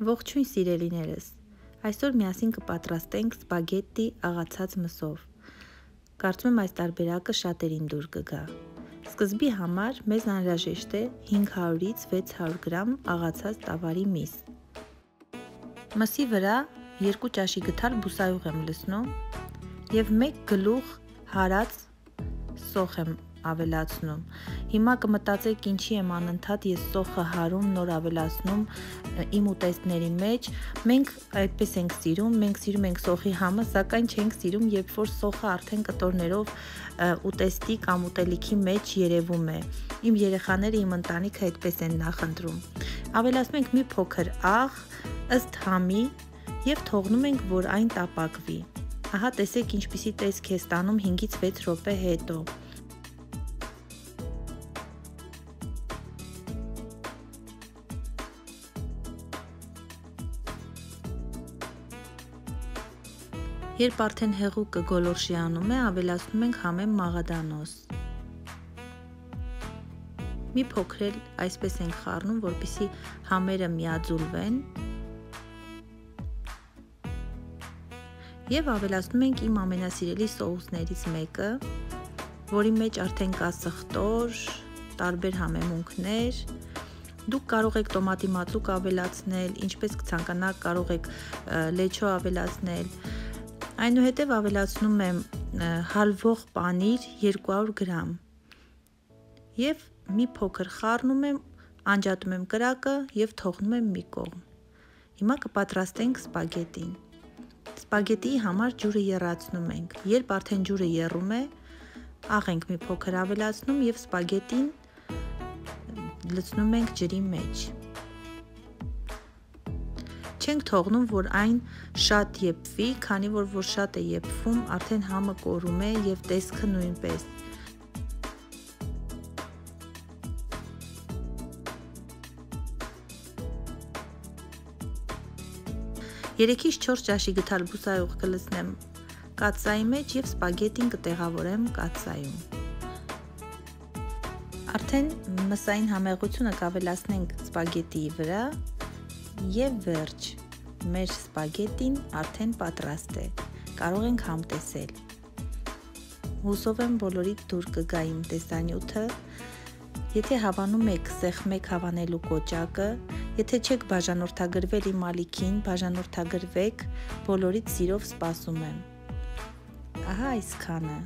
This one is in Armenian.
Ողջույն սիրելիներս, այսօր միասին կպատրաստենք սպագետտի աղացած մսով, կարծում եմ այս տարբերակը շատերին դուր կգա, սկզբի համար մեզ անհրաժեշտ է 500-ից 600 գրամ աղացած տավարի միս, մսի վրա 2 ճաշի գթալ բուսայուղ եմ լցնում և 1 գլուխ հարած սոխ եմ ավելացնում, հիմա կմտածեք ինչի եմ անընդհատ ես սոխը հարում, նոր ավելացնում իմ ուտեստների մեջ, մենք այդպես ենք սիրում, մենք սիրում ենք սոխի համը, սակայն չենք սիրում, երբ որ սոխը արդեն կտորներով ուտեստի կամ ուտելիքի մեջ երևում է, իմ երեխաները, իմ ընտանիքը այդպես են նախընտրում, ավելացնում ենք մի փոքր աղ, ըստ համի և թողնում ենք, որ այն տապակվի, ահա տեսեք ինչպիսի տեսք է ստանում 5-ից 6 րոպե հետո. Երբ արդեն հեղուկը գոլորշիանում է, ավելացնում ենք համեմ մաղադանոս. մի փոքր էլ այսպես ենք խառնում, որպեսզի համերը միաձուլվեն և ավելացնում ենք իմ ամենասիրելի սոուսներից մեկը, որի մեջ արդեն կա սխտոր, տարբեր համեմունքներ, դուք կարող եք տոմատի մածուկ ավելացնել, ինչպես կցանկանաք կարող եք լեչո ավելացնել, այնուհետև ավելացնում եմ հալվող պանիր 200 գրամ և մի փոքր խառնում եմ, անջատում եմ կրակը և թողնում եմ մի կողմ, հիմա կպատրաստենք սպագետին, սպագետիի համար ջուրը եռացնում ենք, երբ արդեն ջուրը եռում է, աղ ենք մի փոքր ավելացնում և սպագետին լցնում ենք ջրի մեջ, չենք թողնում, որ այն շատ եփվի, քանի որ շատ է եփվում, արդեն համը կորում է և տեսքը նույնպես. Երեքից 4 ճաշի գթալ բուսայուղ կլցնեմ կաթսայի մեջ և սպագետին կտեղավորեմ կաթսայում. Արդեն մսային համեղությունը կավելացնենք սպագետիի վրա և վերջ, մեր սպագետին արդեն պատրաստ է, կարող ենք համտեսել, հուսով եմ բոլորիդ դուր կգա իմ տեսանյութը, եթե հավանում եք սեղմեք հավանելու կոճակը, եթե չեք բաժանորդագրվել իմ ալիքին, բաժանորդագրվեք, բոլորիդ սիրով սպասում եմ, ահա այսքանը.